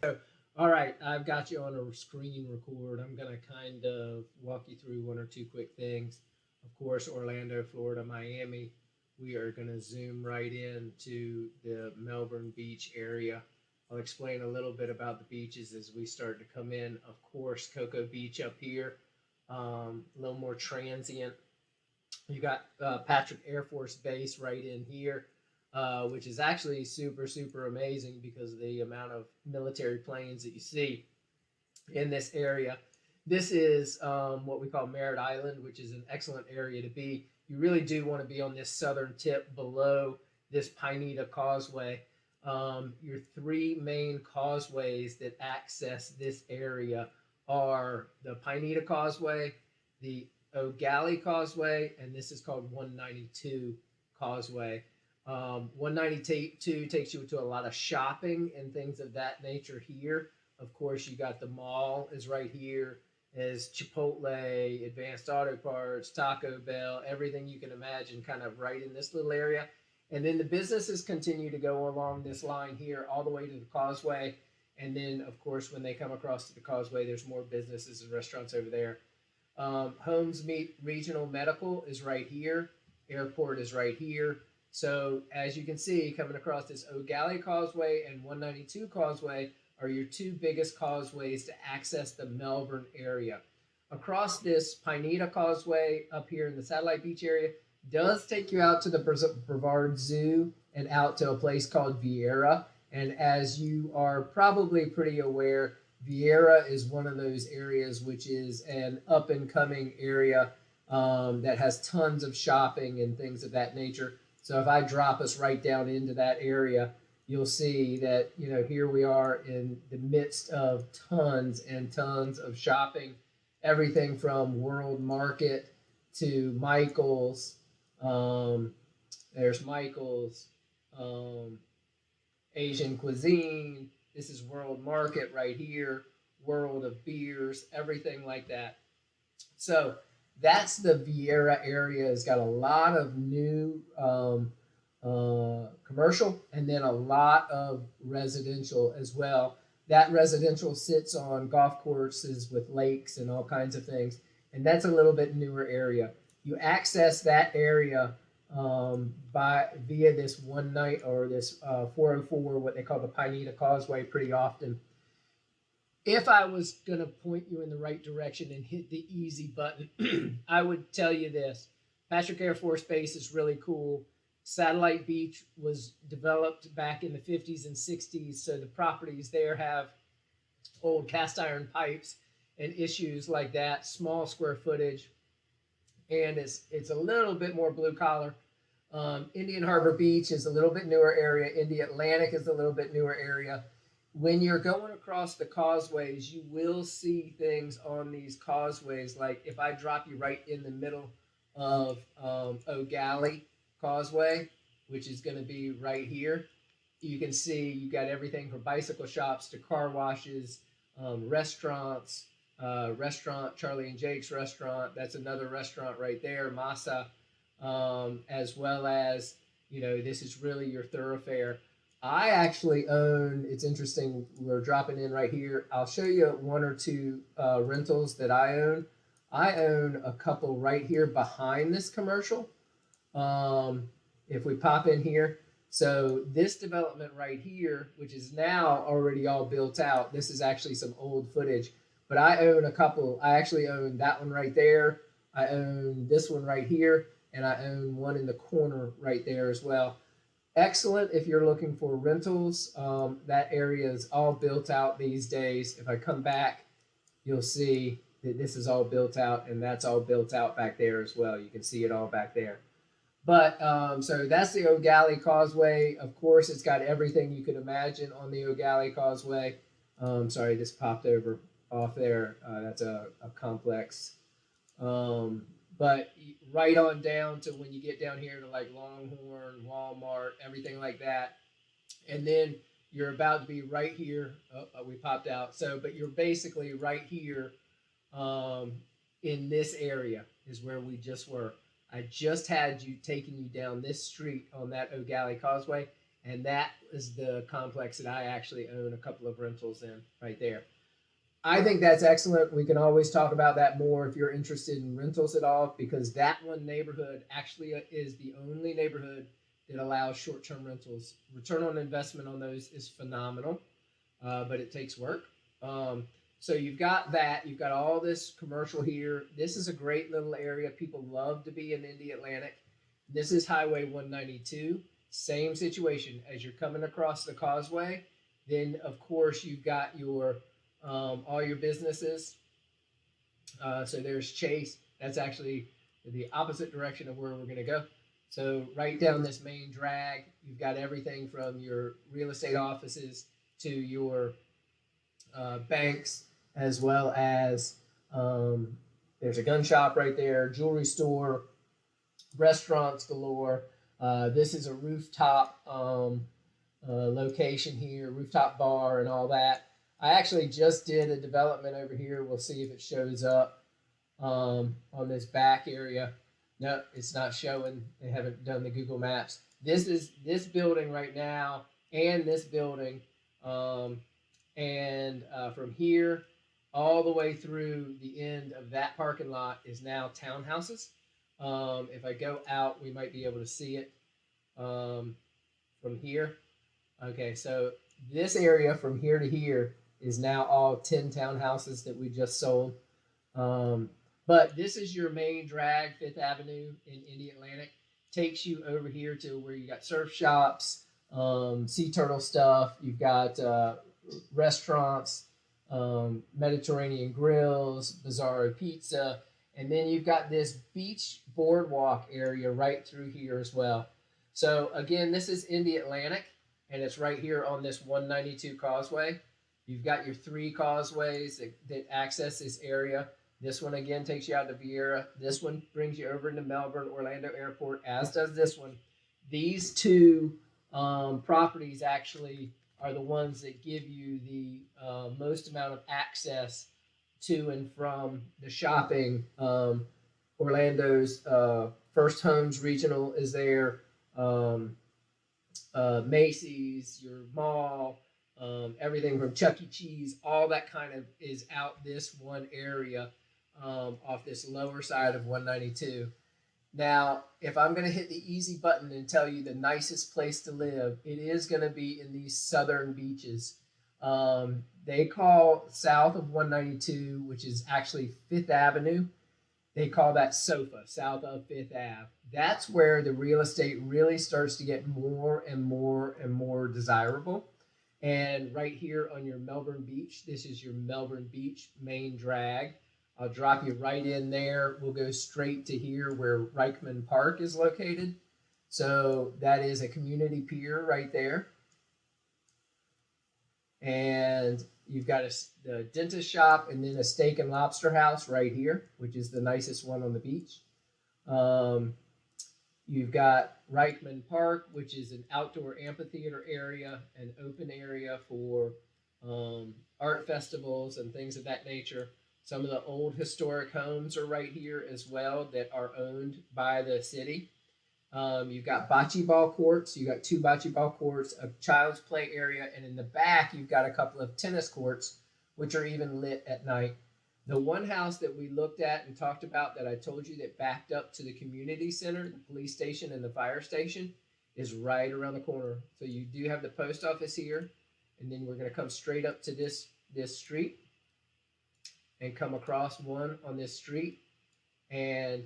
So, all right, I've got you on a screen record. I'm going to kind of walk you through one or two quick things. Of course, Orlando, Florida, Miami. We are going to zoom right into the Melbourne Beach area. I'll explain a little bit about the beaches as we start to come in. Of course, Cocoa Beach up here, a little more transient. You got Patrick Air Force Base right in here, which is actually super, super amazing because of the amount of military planes that you see in this area. This is what we call Merritt Island, which is an excellent area to be. You really do want to be on this southern tip below this Painita Causeway. Your three main causeways that access this area are the Painita Causeway, the O'Galley Causeway, and this is called 192 Causeway. 192 takes you to a lot of shopping and things of that nature here. Of course, you got the mall is right here, is Chipotle, Advanced Auto Parts, Taco Bell, everything you can imagine kind of right in this little area. And then the businesses continue to go along this line here all the way to the causeway. And then, of course, when they come across to the causeway, there's more businesses and restaurants over there. Holmes Meat Regional Medical is right here. Airport is right here. So as you can see, coming across this O'Galley Causeway and 192 Causeway are your two biggest causeways to access the Melbourne area. Across this Painita Causeway up here in the Satellite Beach area does take you out to the Brevard Zoo and out to a place called Vieira. And as you are probably pretty aware, Vieira is one of those areas which is an up and coming area that has tons of shopping and things of that nature. So if I drop us right down into that area, you'll see that, you know, here we are in the midst of tons and tons of shopping, everything from World Market to Michael's. There's Michael's, Asian cuisine. This is World Market right here, World of Beers, everything like that. So that's the Vieira area. It's got a lot of new commercial and then a lot of residential as well. That residential sits on golf courses with lakes and all kinds of things. And that's a little bit newer area. You access that area by via this one night or this 404, what they call the Painita Causeway, pretty often. If I was going to point you in the right direction and hit the easy button, I would tell you this. Patrick Air Force Base is really cool. Satellite Beach was developed back in the 50s and 60s, so the properties there have old cast iron pipes and issues like that, small square footage, and it's a little bit more blue collar. Indian Harbor Beach is a little bit newer area. Indy Atlantic is a little bit newer area. When you're going across the causeways, you will see things on these causeways. Like if I drop you right in the middle of O'Galley Causeway, which is going to be right here, you can see you got everything from bicycle shops to car washes, restaurants, restaurant, Charlie and Jake's restaurant. That's another restaurant right there, Masa, as well as, you know, this is really your thoroughfare. I actually own, it's interesting, we're dropping in right here. I'll show you one or two rentals that I own. I own a couple right here behind this commercial. If we pop in here, so this development right here, which is now already all built out, this is actually some old footage, but I own a couple. I actually own that one right there. I own this one right here, and I own one in the corner right there as well. Excellent if you're looking for rentals. That area is all built out these days. If I come back, you'll see that this is all built out, and that's all built out back there as well. You can see it all back there. But so that's the O'Galley Causeway. Of course, it's got everything you could imagine on the O'Galley Causeway. Sorry, this popped over off there. That's a complex. But right on down to when you get down here to like Longhorn, Walmart, everything like that. And then you're about to be right here. We popped out. So, but you're basically right here in this area is where we just were. I just had you taking you down this street on that O'Galley Causeway. And that is the complex that I actually own a couple of rentals in right there. I think that's excellent. We can always talk about that more if you're interested in rentals at all, because that one neighborhood actually is the only neighborhood that allows short-term rentals. Return on investment on those is phenomenal, but it takes work. Um, so you've got that. You've got all this commercial here. This is a great little area. People love to be in Indy Atlantic. This is Highway 192. Same situation as you're coming across the causeway. Then, of course, you've got your all your businesses. So there's Chase. That's actually the opposite direction of where we're going to go. So right down this main drag, you've got everything from your real estate offices to your banks, as well as there's a gun shop right there, jewelry store, restaurants galore. This is a rooftop location here, rooftop bar and all that. I actually just did a development over here. We'll see if it shows up on this back area. No, it's not showing. They haven't done the Google Maps. This is this building right now, and this building, and from here all the way through the end of that parking lot is now townhouses. If I go out, we might be able to see it from here. Okay, so this area from here to here is now all 10 townhouses that we just sold. But this is your main drag, Fifth Avenue in Indy Atlantic. Takes you over here to where you got surf shops, sea turtle stuff. You've got restaurants, Mediterranean grills, Bizarro Pizza. And then you've got this beach boardwalk area right through here as well. So again, this is Indy Atlantic, and it's right here on this 192 causeway. You've got your 3 causeways that access this area. This one again takes you out to Vieira. This one brings you over into Melbourne, Orlando Airport, as does this one. These 2 properties actually are the ones that give you the most amount of access to and from the shopping. Orlando's First Homes Regional is there. Macy's, your mall, everything from Chuck E. Cheese, all that kind of is out this one area off this lower side of 192. Now, if I'm going to hit the easy button and tell you the nicest place to live, it is going to be in these southern beaches. They call south of 192, which is actually Fifth Avenue, they call that SOFA, south of Fifth Ave. That's where the real estate really starts to get more and more and more desirable. And right here on your Melbourne Beach, this is your Melbourne Beach main drag. I'll drop you right in there. We'll go straight to here where Reichman Park is located. So that is a community pier right there. And you've got the dentist shop and then a steak and lobster house right here, which is the nicest one on the beach. You've got Reichman Park, which is an outdoor amphitheater area, an open area for art festivals and things of that nature. Some of the old historic homes are right here as well that are owned by the city. You've got bocce ball courts. You've got 2 bocce ball courts, a child's play area, and in the back, you've got a couple of tennis courts, which are even lit at night. The one house that we looked at and talked about that I told you that backed up to the community center, the police station, and the fire station is right around the corner. So you do have the post office here, and then we're going to come straight up to this street and come across one on this street, and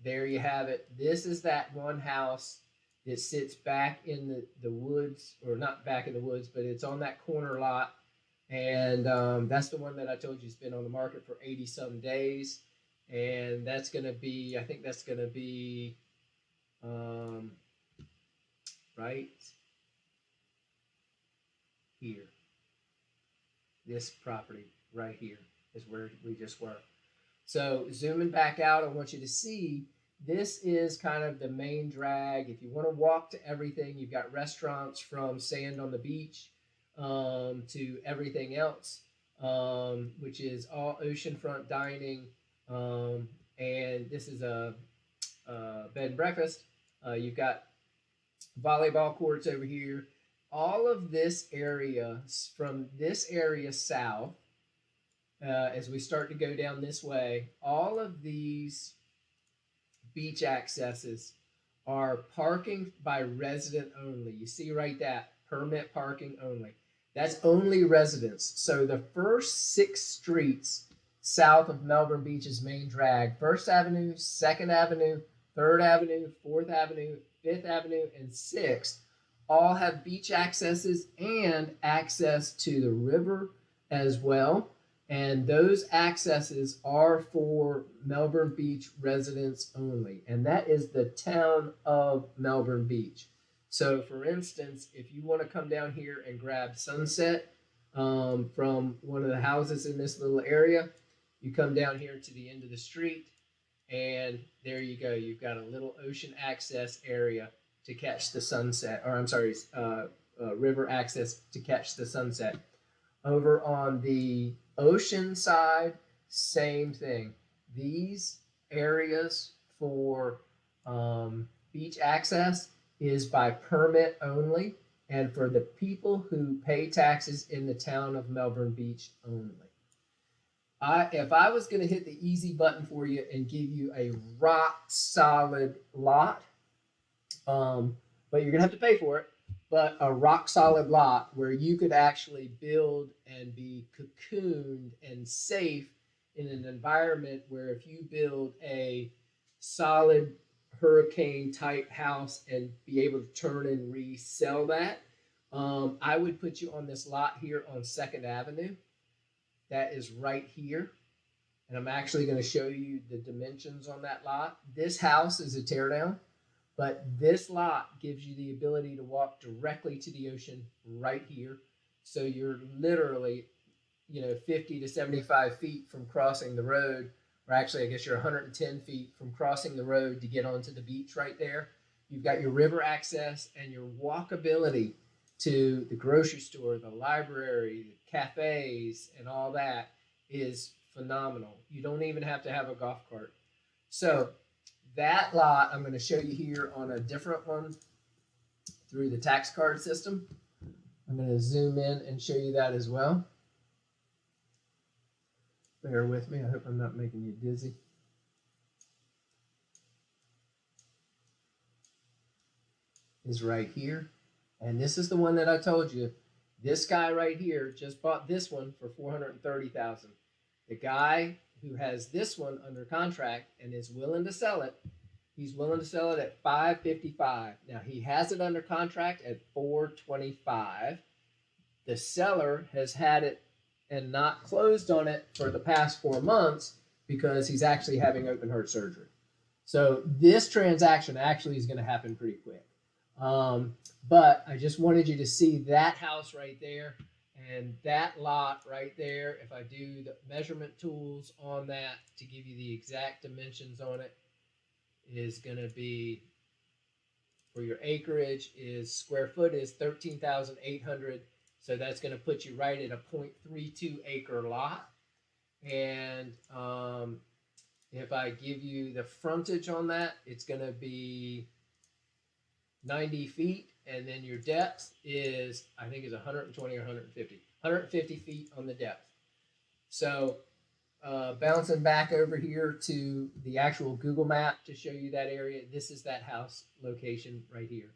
there you have it. This is that one house that sits back in the woods, or not back in the woods, but it's on that corner lot. And that's the one that I told you has been on the market for 80-some days. And that's going to be, I think that's going to be right here. This property right here is where we just were. So zooming back out, I want you to see this is kind of the main drag. If you want to walk to everything, you've got restaurants from sand on the beach to everything else, which is all oceanfront dining. And this is a bed and breakfast. You've got volleyball courts over here. all of this area, from this area south, as we start to go down this way, all of these beach accesses are parking by resident only. You see right that, permit parking only. That's only residents. So the first 6 streets south of Melbourne Beach's main drag, 1st Avenue, 2nd Avenue, 3rd Avenue, 4th Avenue, 5th Avenue, and 6th, all have beach accesses and access to the river as well. And those accesses are for Melbourne Beach residents only. And that is the town of Melbourne Beach. So for instance, if you want to come down here and grab sunset from one of the houses in this little area, you come down here to the end of the street, and there you go. You've got a little ocean access area to catch the sunset, or I'm sorry, river access to catch the sunset. Over on the ocean side, same thing. These areas for beach access is by permit only, and for the people who pay taxes in the town of Melbourne Beach only. If I was going to hit the easy button for you and give you a rock solid lot, but you're going to have to pay for it, but a rock solid lot where you could actually build and be cocooned and safe in an environment where if you build a solid hurricane type house and be able to turn and resell that, I would put you on this lot here on 2nd Avenue. That is right here. And I'm actually going to show you the dimensions on that lot. This house is a teardown, but this lot gives you the ability to walk directly to the ocean right here. So you're literally, 50 to 75 feet from crossing the road, or actually I guess you're 110 feet from crossing the road to get onto the beach right there. You've got your river access and your walkability to the grocery store, the library, the cafes, and all that is phenomenal. You don't even have to have a golf cart. So that lot I'm going to show you here on a different one through the tax card system. I'm going to zoom in and show you that as well. Bear with me. I hope I'm not making you dizzy. Is right here. And this is the one that I told you. This guy right here just bought this one for $430,000. The guy who has this one under contract and is willing to sell it, he's willing to sell it at $555. Now he has it under contract at $425. The seller has had it and not closed on it for the past 4 months because he's actually having open heart surgery. So this transaction actually is going to happen pretty quick. But I just wanted you to see that house right there and that lot right there. If I do the measurement tools on that to give you the exact dimensions on it, is going to be, for your acreage, is square foot is 13,800. So that's going to put you right at a 0.32 acre lot. And if I give you the frontage on that, it's going to be 90 feet. And then your depth is, I think, is 120 or 150. 150 feet on the depth. So bouncing back over here to the actual Google map to show you that area, this is that house location right here.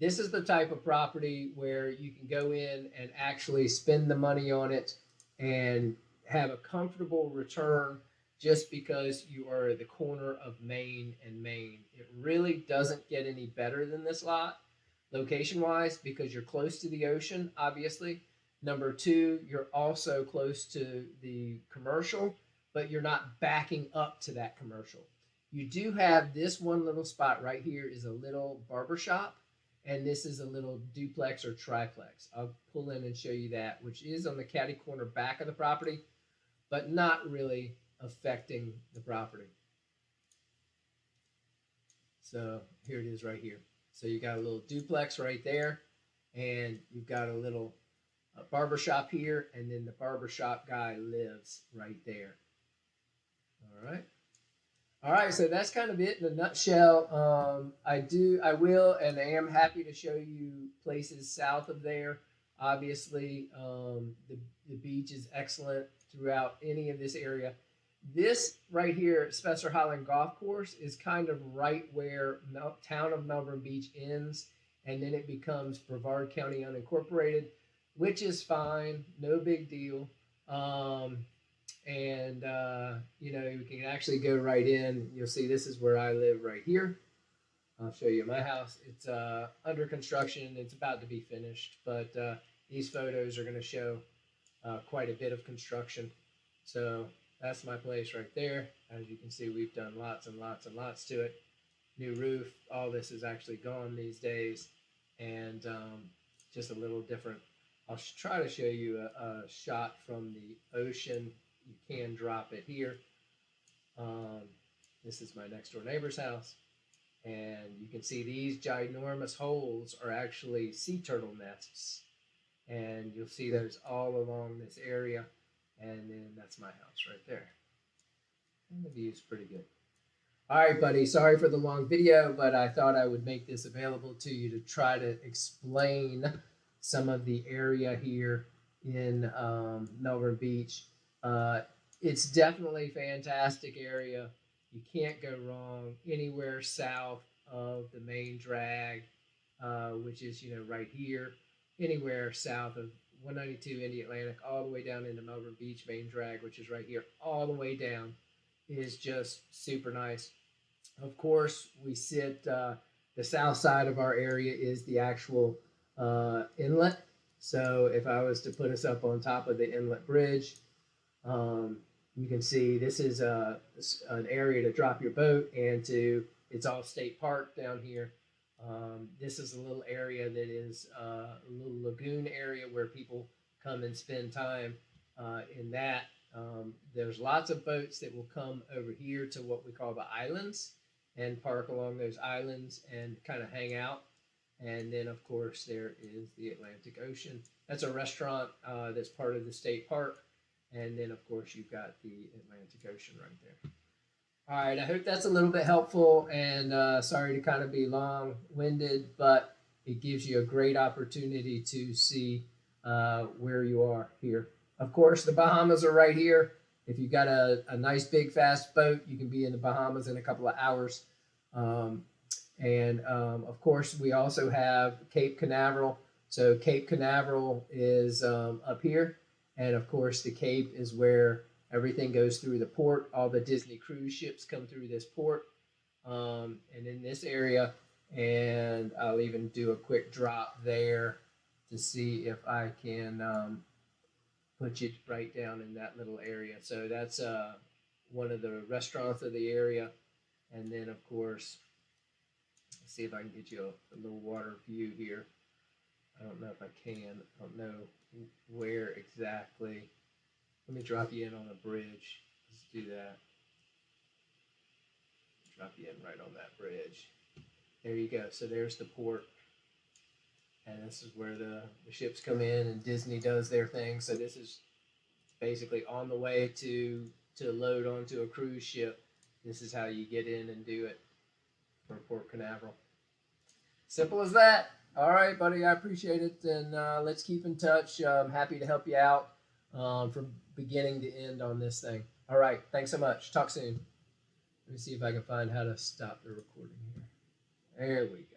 This is the type of property where you can go in and actually spend the money on it and have a comfortable return just because you are at the corner of Main and Main. It really doesn't get any better than this lot, location-wise, because you're close to the ocean, obviously. Number two, you're also close to the commercial, but you're not backing up to that commercial. You do have this one little spot right here is a little barber shop, and this is a little duplex or triplex. I'll pull in and show you that, which is on the catty corner back of the property, but not really affecting the property. So here it is right here. So you got a little duplex right there, and you've got a little barber shop here, and then the barber shop guy lives right there. All right. All right, so that's kind of it in a nutshell. I will, and I am happy to show you places south of there. Obviously, the beach is excellent throughout any of this area. This right here, Spencer Highland Golf Course, is kind of right where town of Melbourne Beach ends, and then it becomes Brevard County unincorporated, which is fine, no big deal. Um, and you know, you can actually go right in. You'll see this is where I live right here. I'll show you my house. It's under construction. It's about to be finished, but these photos are going to show quite a bit of construction. So that's my place right there. As you can see, we've done lots and lots and lots to it. New roof. All this is actually gone these days, and just a little different. I'll try to show you a shot from the ocean. You can drop it here. This is my next door neighbor's house. And you can see these ginormous holes are actually sea turtle nests. And you'll see those all along this area. And then that's my house right there. And the view's pretty good. All right, buddy. Sorry for the long video, but I thought I would make this available to you to try to explain some of the area here in Melbourne Beach. It's definitely a fantastic area. You can't go wrong anywhere south of the main drag, which is, you know, right here. Anywhere south of 192 Indy Atlantic, all the way down into Melbourne Beach main drag, which is right here, all the way down, is just super nice. Of course, we sit, the south side of our area is the actual inlet. So if I was to put us up on top of the inlet bridge, you can see this is an area to drop your boat and to, it's all state park down here. This is a little area that is a little lagoon area where people come and spend time in that. There's lots of boats that will come over here to what we call the islands and park along those islands and kind of hang out. And then, of course, there is the Atlantic Ocean. That's a restaurant that's part of the state park. And then, of course, you've got the Atlantic Ocean right there. All right, I hope that's a little bit helpful, and sorry to kind of be long-winded, but it gives you a great opportunity to see where you are here. Of course, the Bahamas are right here. If you've got a nice, big, fast boat, you can be in the Bahamas in a couple of hours. Of course, we also have Cape Canaveral. So Cape Canaveral is up here. And of course, the Cape is where everything goes through the port. All the Disney cruise ships come through this port and in this area. And I'll even do a quick drop there to see if I can put you right down in that little area. So that's one of the restaurants of the area. And then, of course, let's see if I can get you a little water view here. I don't know if I can. I don't know where exactly. Let me drop you in on a bridge. Let's do that. Drop you in right on that bridge. There you go. So there's the port. And this is where the ships come in and Disney does their thing. So this is basically on the way to load onto a cruise ship. This is how you get in and do it for Port Canaveral. Simple as that. All right, buddy, I appreciate it, and let's keep in touch. I'm happy to help you out from beginning to end on this thing. All right, thanks so much. Talk soon. Let me see if I can find how to stop the recording here. There we go.